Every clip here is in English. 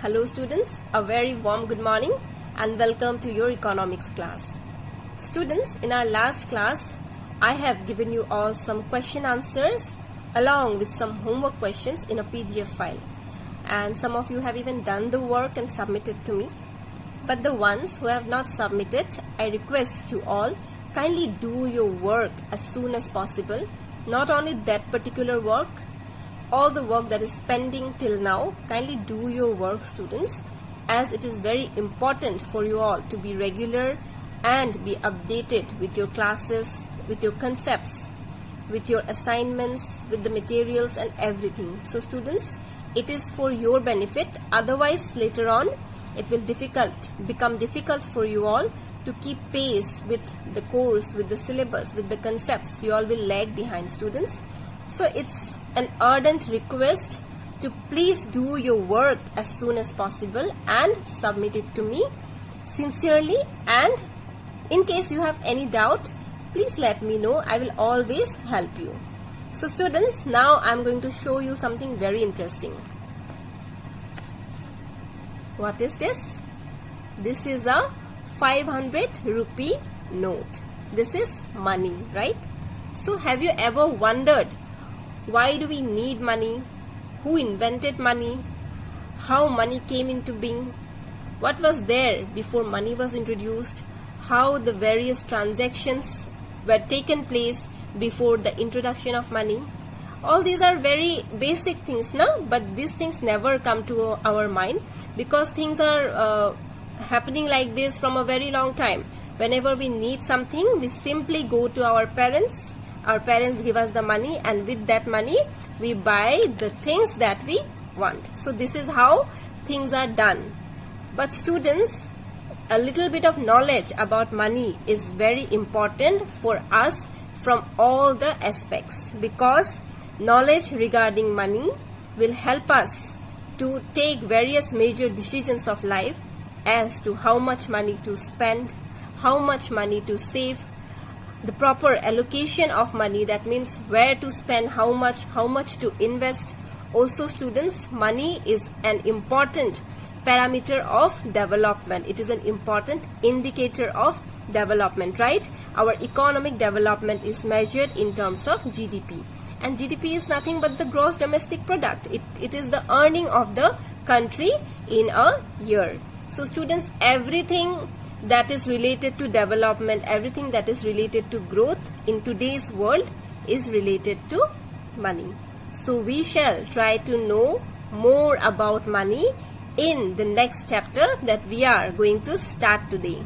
Hello students, a very warm good morning and welcome to your economics class. Students, in our last class, I have given you all some question answers along with some homework questions in a PDF file. And some of you have even done the work and submitted to me. But the ones who have not submitted, I request you all kindly do your work as soon as possible. Not only that particular work, all the work that is pending till now, kindly do your work, students, as it is very important for you all to be regular and be updated with your classes, with your concepts, with your assignments, with the materials and everything. So students, it is for your benefit, otherwise later on it will become difficult for you all to keep pace with the course, with the syllabus, with the concepts. You all will lag behind, students. So it's an ardent request to please do your work as soon as possible and submit it to me sincerely, and in case you have any doubt, please let me know. I will always help you. So students, now I'm going to show you something very interesting. What is this? This is a 500 rupee note. This is money, right? So have you ever wondered, why do we need money? Who invented money? How money came into being? What was there before money was introduced? How the various transactions were taken place before the introduction of money? All these are very basic things now, but these things never come to our mind because things are happening like this from a very long time. Whenever we need something, we simply go to our parents. Our parents give us the money, and with that money we buy the things that we want. So this is how things are done. But students, a little bit of knowledge about money is very important for us from all the aspects, because knowledge regarding money will help us to take various major decisions of life as to how much money to spend, how much money to save, the proper allocation of money, that means where to spend how much to invest. Also students, money is an important parameter of development. It is an important indicator of development, right? Our economic development is measured in terms of GDP, and GDP is nothing but the gross domestic product. It is the earning of the country in a year. So students, everything that is related to development, everything that is related to growth in today's world is related to money. So we shall try to know more about money in the next chapter that we are going to start today.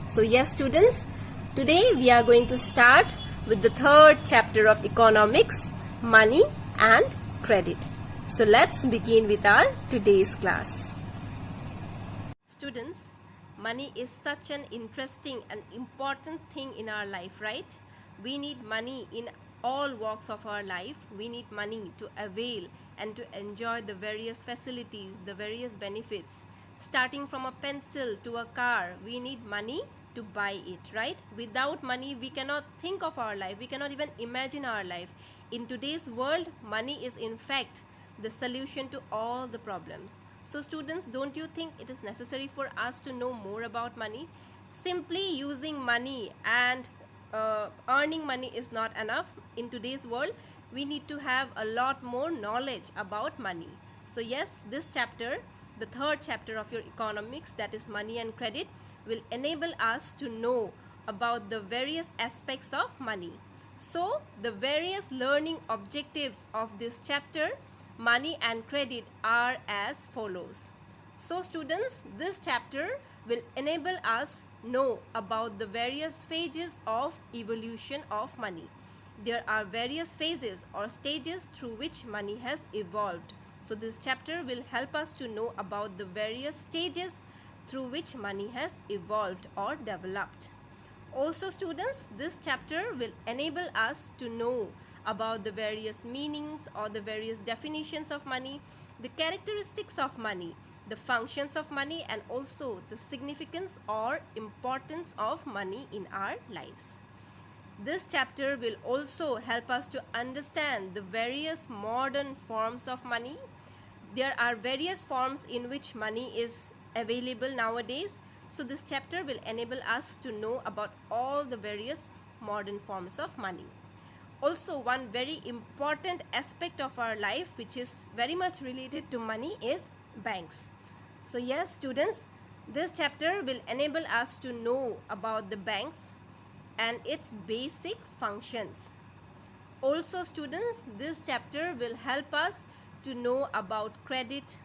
So yes students, today we are going to start with the third chapter of economics, money and credit. So let's begin with our today's class. Students, money is such an interesting and important thing in our life, right? We need money in all walks of our life. We need money to avail and to enjoy the various facilities, the various benefits. Starting from a pencil to a car, we need money to buy it, right? Without money, we cannot think of our life. We cannot even imagine our life. In today's world, money is in fact the solution to all the problems. So students, don't you think it is necessary for us to know more about money? Simply using money and earning money is not enough. In today's world, we need to have a lot more knowledge about money. So yes, this chapter, the third chapter of your economics, that is money and credit, will enable us to know about the various aspects of money. So the various learning objectives of this chapter, money and credit, are as follows. So students, this chapter will enable us know about the various phases of evolution of money. There are various phases or stages through which money has evolved. So this chapter will help us to know about the various stages through which money has evolved or developed. Also students, this chapter will enable us to know about the various meanings or the various definitions of money, the characteristics of money, the functions of money, and also the significance or importance of money in our lives. This chapter will also help us to understand the various modern forms of money, there are various forms in which money is available nowadays. So this chapter will enable us to know about all the various modern forms of money. Also, one very important aspect of our life which is very much related to money is banks. So yes, students, this chapter will enable us to know about the banks and its basic functions. Also, students, this chapter will help us to know about credit,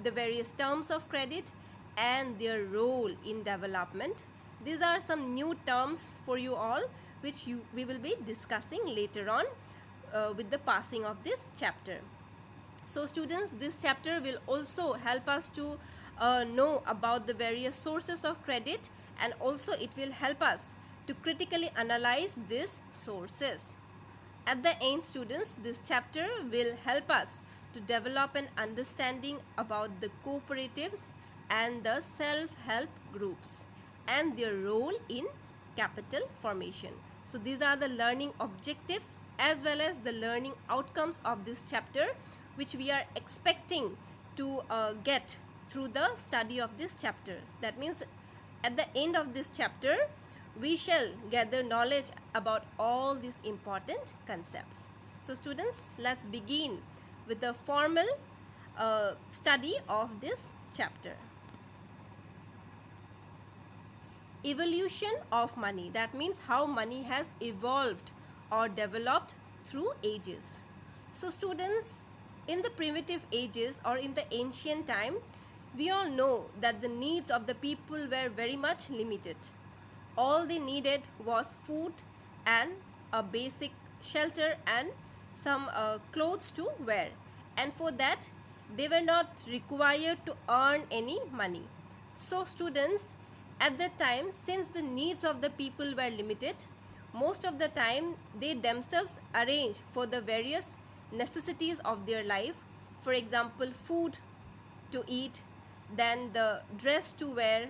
the various terms of credit and their role in development. These are some new terms for you all which we will be discussing later on with the passing of this chapter. So students, this chapter will also help us to know about the various sources of credit, and also it will help us to critically analyze these sources. At the end, students, this chapter will help us to develop an understanding about the cooperatives and the self-help groups and their role in capital formation. So these are the learning objectives as well as the learning outcomes of this chapter which we are expecting to get through the study of this chapter. That means at the end of this chapter, we shall gather knowledge about all these important concepts. So students, let's begin with the formal study of this chapter. Evolution of money. That means how money has evolved or developed through ages. So students, in the primitive ages or in the ancient time, we all know that the needs of the people were very much limited. All they needed was food and a basic shelter and some clothes to wear, and for that they were not required to earn any money. So students, at that time, since the needs of the people were limited, most of the time they themselves arrange for the various necessities of their life. For example, food to eat, then the dress to wear,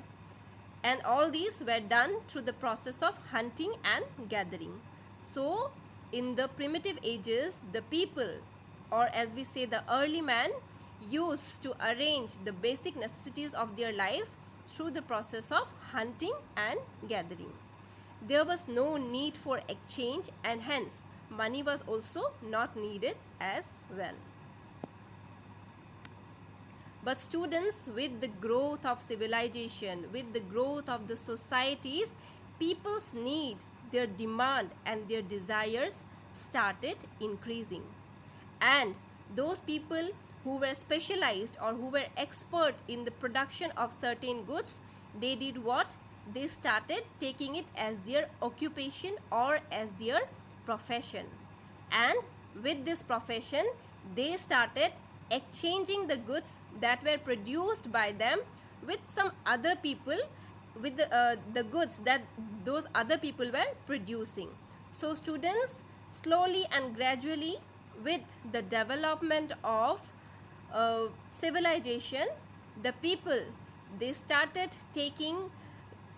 and all these were done through the process of hunting and gathering. So in the primitive ages, the people, or as we say the early man, used to arrange the basic necessities of their life through the process of hunting and gathering. There was no need for exchange, and hence money was also not needed as well. But students, with the growth of civilization, with the growth of the societies, people's need, their demand and their desires started increasing. And those people who were specialized or who were expert in the production of certain goods, they did what? They started taking it as their occupation or as their profession. And with this profession, they started exchanging the goods that were produced by them with some other people, with the goods that those other people were producing. So students, slowly and gradually, with the development of civilization, the people, they started taking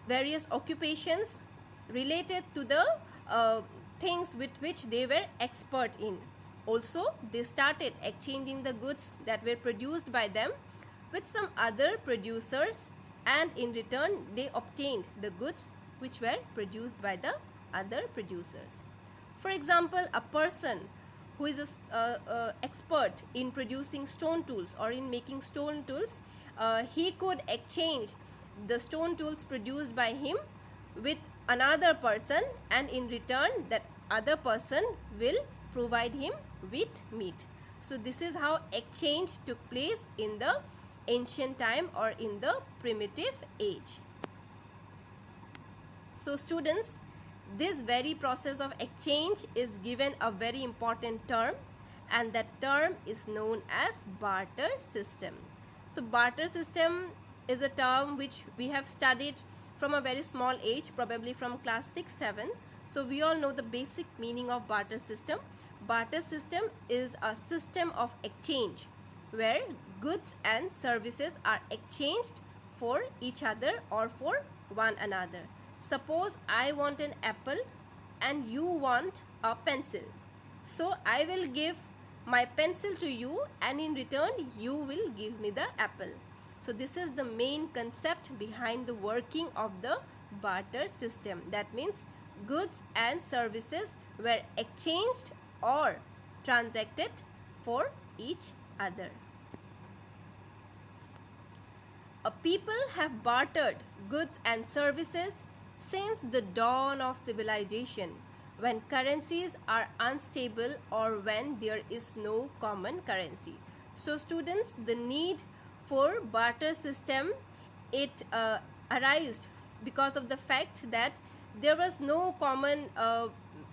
various occupations related to the things with which they were expert in. Also, they started exchanging the goods that were produced by them with some other producers, and in return they obtained the goods which were produced by the other producers. For example, a person who is an expert in producing stone tools or in making stone tools, he could exchange the stone tools produced by him with another person, and in return that other person will provide him with meat. So this is how exchange took place in the ancient time or in the primitive age. So students, this very process of exchange is given a very important term, and that term is known as barter system. So barter system is a term which we have studied from a very small age, probably from class 6-7. So we all know the basic meaning of barter system. Barter system is a system of exchange where goods and services are exchanged for each other or for one another. Suppose I want an apple and you want a pencil. So I will give my pencil to you, and in return you will give me the apple. So this is the main concept behind the working of the barter system. That means goods and services were exchanged or transacted for each other. A people have bartered goods and services since the dawn of civilization, when currencies are unstable or when there is no common currency. So students, the need for barter system, it arose because of the fact that there was no common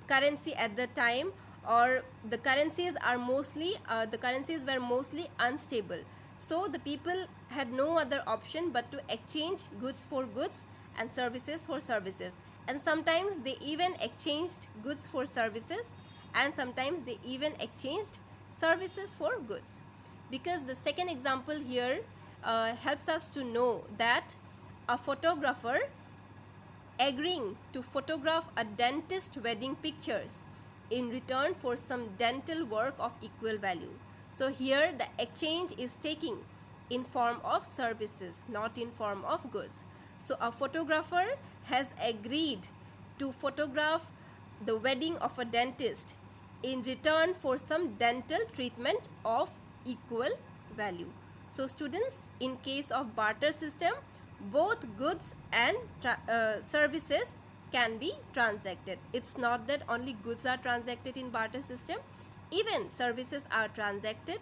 currency at the time, or the currencies were mostly unstable. So the people had no other option but to exchange goods for goods and services for services. And sometimes they even exchanged goods for services, and sometimes they even exchanged services for goods. Because the second example here helps us to know that a photographer agreeing to photograph a dentist wedding pictures in return for some dental work of equal value. So here the exchange is taking in form of services, not in form of goods. So a photographer has agreed to photograph the wedding of a dentist in return for some dental treatment of equal value. So students, in case of barter system, both goods and services can be transacted. It's not that only goods are transacted in barter system, even services are transacted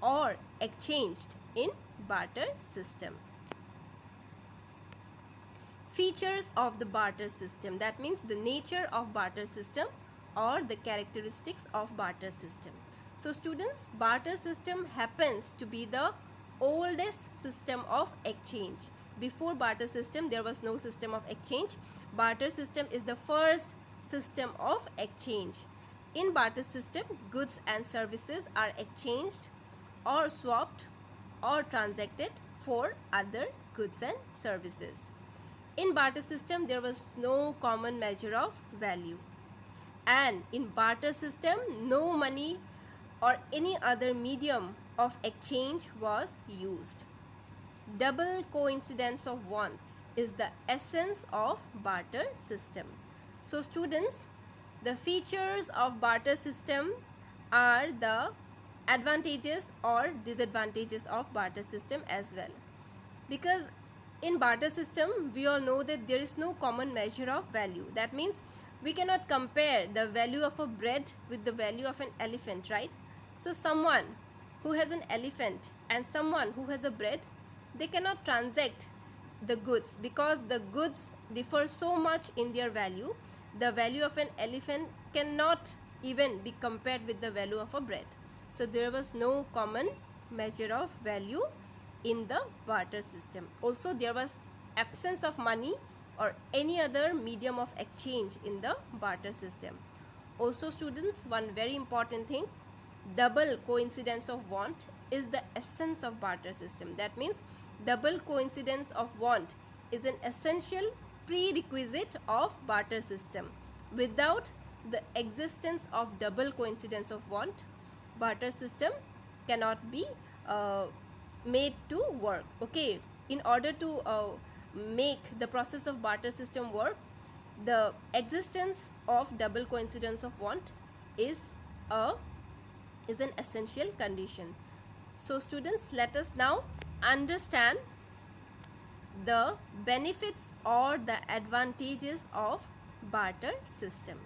or exchanged in barter system. Features of the barter system, that means the nature of barter system or the characteristics of barter system. So students, barter system happens to be the oldest system of exchange. Before barter system, there was no system of exchange. Barter system is the first system of exchange. In barter system, goods and services are exchanged or swapped or transacted for other goods and services. In barter system, there was no common measure of value. And in barter system, no money or any other medium of exchange was used. Double coincidence of wants is the essence of barter system. So students, the features of barter system are the advantages or disadvantages of barter system as well. Because in barter system, we all know that there is no common measure of value. That means we cannot compare the value of a bread with the value of an elephant, right? So someone who has an elephant and someone who has a bread, they cannot transact the goods because the goods differ so much in their value. The value of an elephant cannot even be compared with the value of a bread. So there was no common measure of value in the barter system. Also, there was absence of money or any other medium of exchange in the barter system. Also students, one very important thing, double coincidence of want is the essence of barter system. That means double coincidence of want is an essential prerequisite of barter system. Without the existence of double coincidence of want, barter system cannot be made to work. Okay, in order to make the process of barter system work, the existence of double coincidence of want is an essential condition. So students, let us now understand the benefits or the advantages of barter system.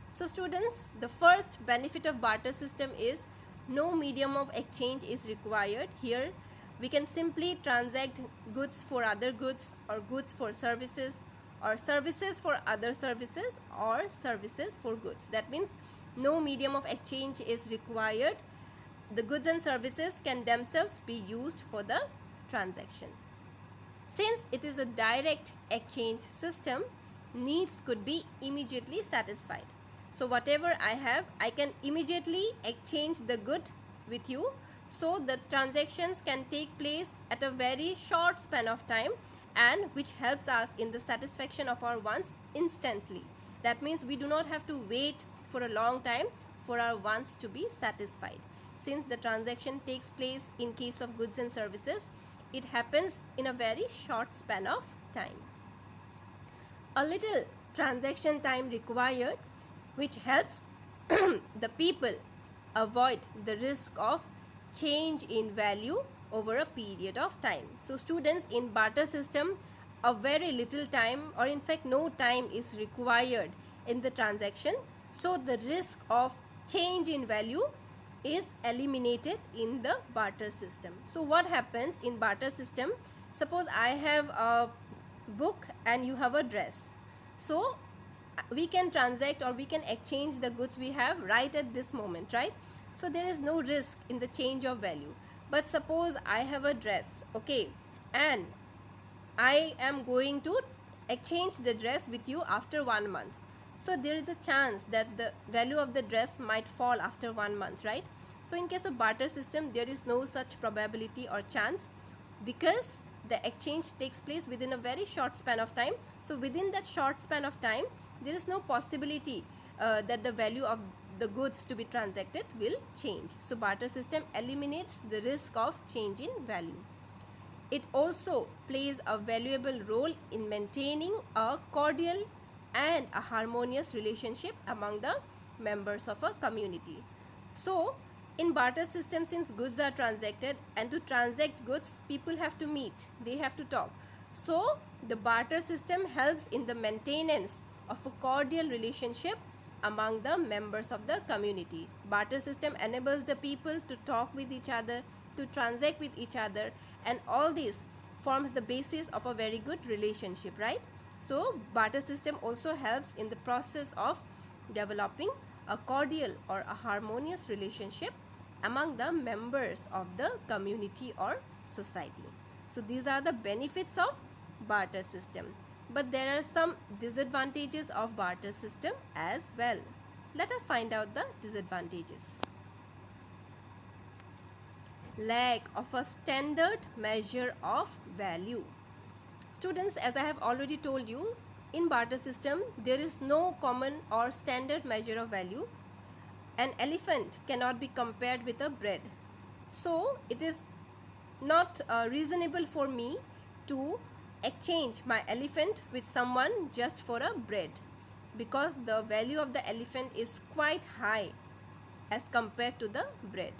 So students, the first benefit of barter system is no medium of exchange is required. Here we can simply transact goods for other goods, or goods for services, or services for other services, or services for goods. That means no medium of exchange is required. The goods and services can themselves be used for the transaction. Since it is a direct exchange system, needs could be immediately satisfied. So whatever I have, I can immediately exchange the good with you. So the transactions can take place at a very short span of time, and which helps us in the satisfaction of our wants instantly. That means we do not have to wait for a long time for our wants to be satisfied. Since the transaction takes place in case of goods and services, it happens in a very short span of time. A little transaction time required, which helps the people avoid the risk of change in value over a period of time. So students, in barter system, a very little time, or in fact no time, is required in the transaction, so the risk of change in value is eliminated in the barter system. So what happens in barter system? Suppose I have a book and you have a dress. So we can transact, or we can exchange the goods we have right at this moment, right? So there is no risk in the change of value. But suppose I have a dress, okay, and I am going to exchange the dress with you after 1 month. So there is a chance that the value of the dress might fall after 1 month, right? So in case of barter system, there is no such probability or chance, because the exchange takes place within a very short span of time. So within that short span of time, there is no possibility that the value of the goods to be transacted will change. So barter system eliminates the risk of change in value. It also plays a valuable role in maintaining a cordial and a harmonious relationship among the members of a community. So in barter system, since goods are transacted, and to transact goods, people have to meet, they have to talk. So the barter system helps in the maintenance of a cordial relationship among the members of the community. Barter system enables the people to talk with each other, to transact with each other, and all this forms the basis of a very good relationship, right? So barter system also helps in the process of developing a cordial or a harmonious relationship among the members of the community or society. So these are the benefits of barter system. But there are some disadvantages of barter system as well. Let us find out the disadvantages. Lack of a standard measure of value. Students, as I have already told you, in barter system there is no common or standard measure of value. An elephant cannot be compared with a bread. So it is not reasonable for me to exchange my elephant with someone just for a bread, because the value of the elephant is quite high as compared to the bread.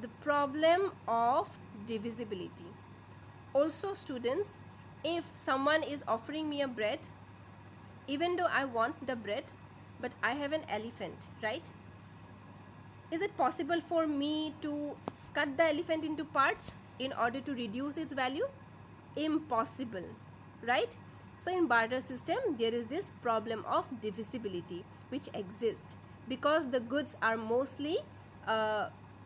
The problem of divisibility. Also students, if someone is offering me a bread, even though I want the bread, but I have an elephant, right? Is it possible for me to cut the elephant into parts in order to reduce its value? Impossible, right? So in barter system, there is this problem of divisibility which exists, because the goods are mostly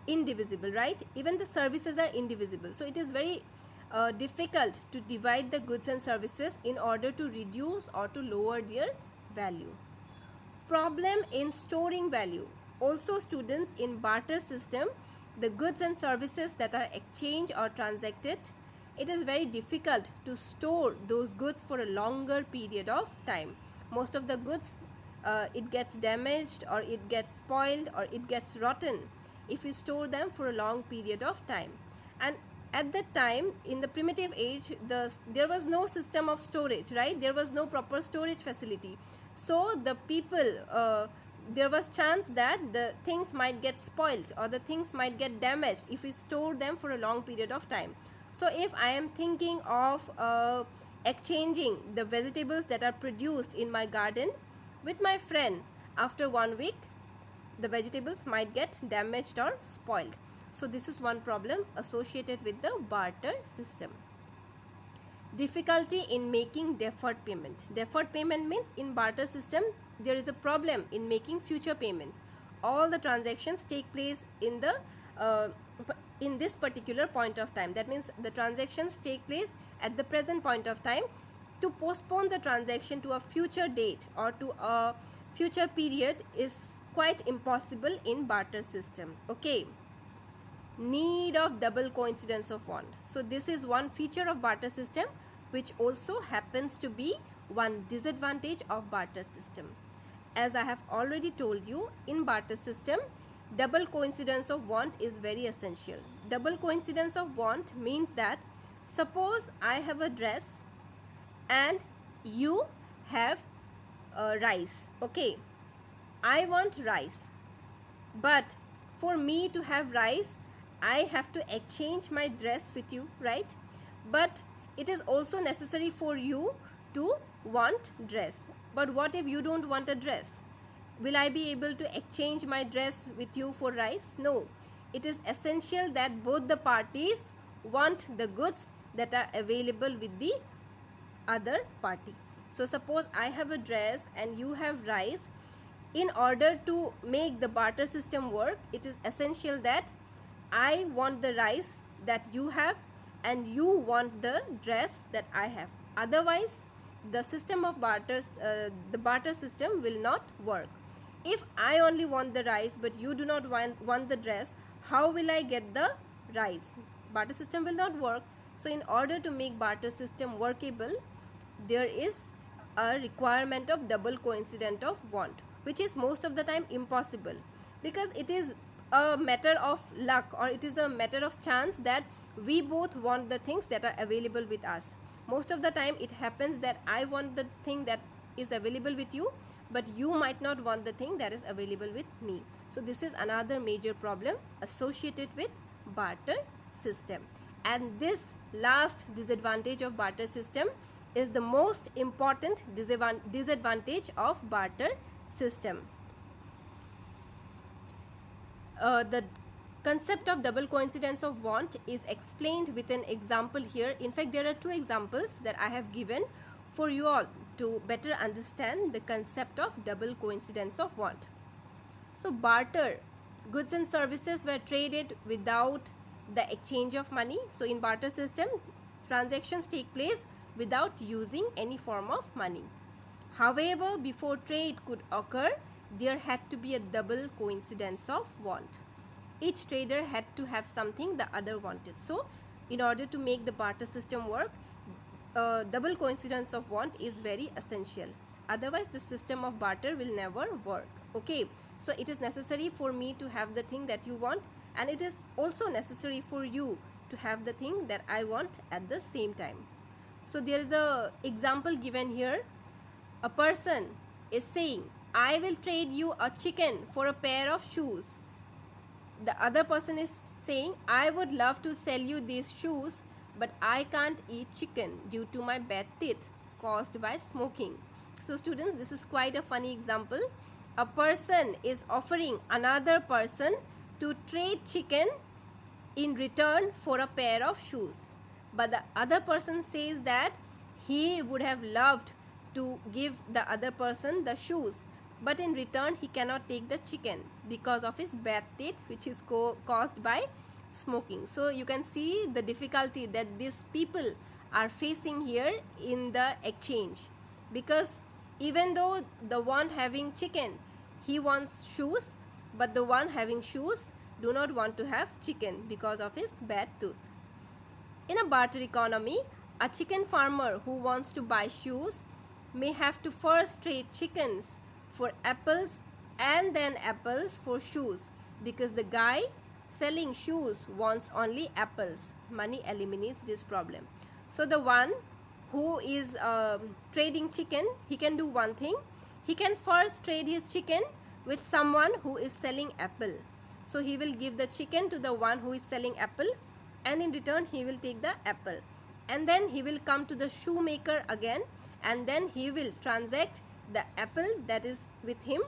indivisible, right? Even the services are indivisible. So it is very difficult to divide the goods and services in order to reduce or to lower their value. Problem in storing value. Also students, in barter system, the goods and services that are exchanged or transacted, it is very difficult to store those goods for a longer period of time. Most of the goods, it gets damaged, or it gets spoiled, or it gets rotten if you store them for a long period of time. And at that time, in the primitive age, there was no system of storage, right? There was no proper storage facility. So the people, there was chance that the things might get spoiled, or the things might get damaged if we store them for a long period of time. So if I am thinking of exchanging the vegetables that are produced in my garden with my friend, after 1 week, the vegetables might get damaged or spoiled. So this is one problem associated with the barter system. Difficulty in making deferred payment. Deferred payment means in barter system there is a problem in making future payments. All the transactions take place in the in this particular point of time. That means the transactions take place at the present point of time. To postpone the transaction to a future date or to a future period is quite impossible in barter system. Okay. Need of double coincidence of want. So this is one feature of barter system, which also happens to be one disadvantage of barter system. as I have already told you, in barter system, double coincidence of want is very essential. Double coincidence of want means that suppose I have a dress and you have rice. Okay, I want rice, but for me to have rice, I have to exchange my dress with you, right? But it is also necessary for you to want dress. But what if you don't want a dress? Will I be able to exchange my dress with you for rice? No. It is essential that both the parties want the goods that are available with the other party. So suppose I have a dress and you have rice. In order to make the barter system work, it is essential that I want the rice that you have and you want the dress that I have. Otherwise, the system of the barter system will not work. If I only want the rice but you do not want the dress, how will I get the rice? Barter system will not work. So in order to make barter system workable, there is a requirement of double coincidence of want, which is most of the time impossible, because it is a matter of luck, or it is a matter of chance that we both want the things that are available with us. Most of the time it happens that I want the thing that is available with you, but you might not want the thing that is available with me. So this is another major problem associated with barter system. And this last disadvantage of barter system is the most important disadvantage of barter system. The concept of double coincidence of want is explained with an example here. In fact, there are two examples that I have given for you all to better understand the concept of double coincidence of want. So barter, goods and services were traded without the exchange of money. So in barter system, transactions take place without using any form of money. However, before trade could occur, there had to be a double coincidence of want. Each trader had to have something the other wanted. So in order to make the barter system work, double coincidence of want is very essential. Otherwise, the system of barter will never work. Okay, so it is necessary for me to have the thing that you want, and it is also necessary for you to have the thing that I want at the same time. So there is a example given here. A person is saying, I will trade you a chicken for a pair of shoes. The other person is saying, I would love to sell you these shoes, but I can't eat chicken due to my bad teeth caused by smoking. So students, this is quite a funny example. A person is offering another person to trade chicken in return for a pair of shoes. But the other person says that he would have loved to give the other person the shoes, but in return he cannot take the chicken because of his bad teeth, which is caused by smoking. So you can see the difficulty that these people are facing here in the exchange, because even though the one having chicken, he wants shoes, but the one having shoes do not want to have chicken because of his bad tooth. In a barter economy, a chicken farmer who wants to buy shoes may have to first trade chickens for apples and then apples for shoes, because the guy selling shoes wants only apples. Money eliminates this problem. So the one who is trading chicken, he can do one thing. He can first trade his chicken with someone who is selling apple. So he will give the chicken to the one who is selling apple, and in return he will take the apple. And then he will come to the shoemaker again, and then he will transact the apple that is with him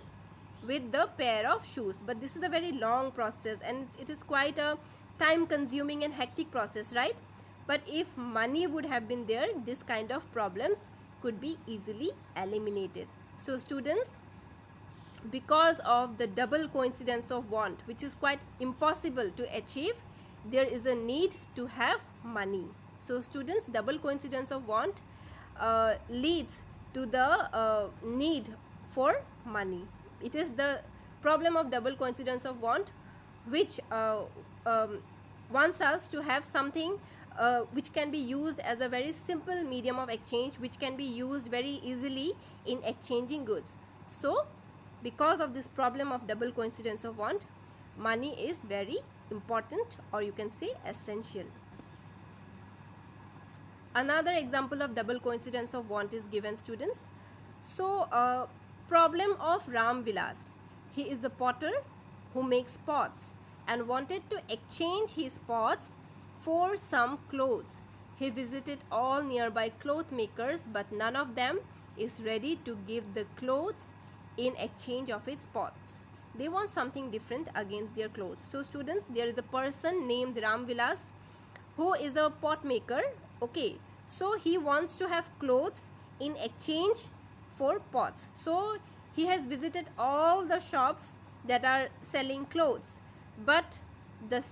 with the pair of shoes. But this is a very long process, and it is quite a time consuming and hectic process, right? But if money would have been there, this kind of problems could be easily eliminated. So students, because of the double coincidence of want, which is quite impossible to achieve, there is a need to have money. So students, double coincidence of want leads to the need for money. It is the problem of double coincidence of want which wants us to have something which can be used as a very simple medium of exchange, which can be used very easily in exchanging goods. So because of this problem of double coincidence of want, money is very important, or you can say essential. Another example of double coincidence of want is given, students. So, problem of Ram Vilas. He is a potter who makes pots and wanted to exchange his pots for some clothes. He visited all nearby cloth makers, but none of them is ready to give the clothes in exchange of its pots. They want something different against their clothes. So students, there is a person named Ram Vilas who is a pot maker. Okay, so he wants to have clothes in exchange for pots. So he has visited all the shops that are selling clothes, but the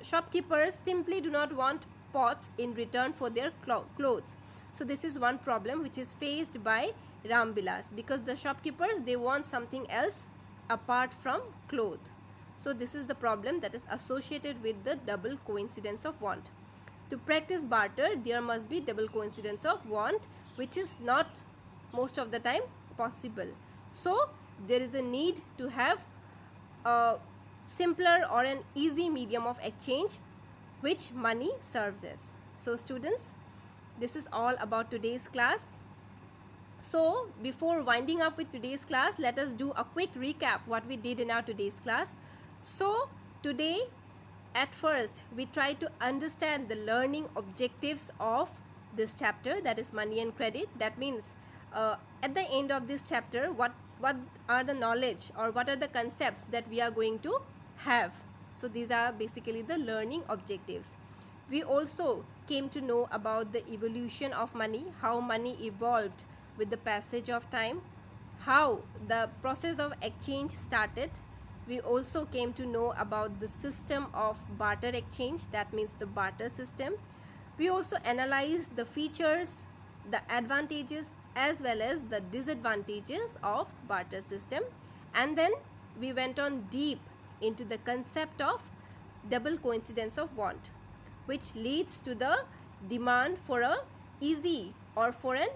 shopkeepers simply do not want pots in return for their clothes. So this is one problem which is faced by Ram Vilas, because the shopkeepers, they want something else apart from cloth. So this is the problem that is associated with the double coincidence of want. To practice barter, there must be double coincidence of want, which is not most of the time possible. So there is a need to have a simpler or an easy medium of exchange which money serves as. So students, this is all about today's class. So before winding up with today's class, let us do a quick recap what we did in our today's class. So today, at first, we tried to understand the learning objectives of this chapter, that is money and credit. That means at the end of this chapter, what are the knowledge or what are the concepts that we are going to have. So these are basically the learning objectives. We also came to know about the evolution of money, how money evolved with the passage of time, how the process of exchange started. We also came to know about the system of barter exchange, that means the barter system. We also analyzed the features, the advantages as well as the disadvantages of barter system, and then we went on deep into the concept of double coincidence of want, which leads to the demand for a easy or for an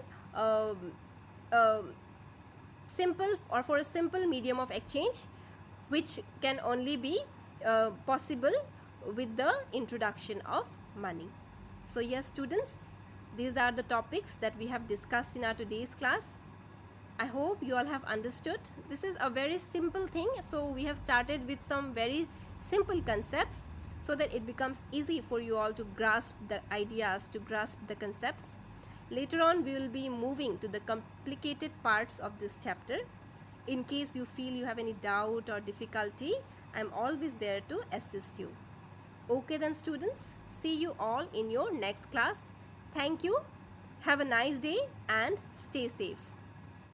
simple medium of exchange, which can only be possible with the introduction of money. So yes students, these are the topics that we have discussed in our today's class. I hope you all have understood. This is a very simple thing, so we have started with some very simple concepts so that it becomes easy for you all to grasp the ideas, to grasp the concepts. Later on, we will be moving to the complicated parts of this chapter. In case you feel you have any doubt or difficulty, I am always there to assist you. Okay then students, see you all in your next class. Thank you. Have a nice day and stay safe.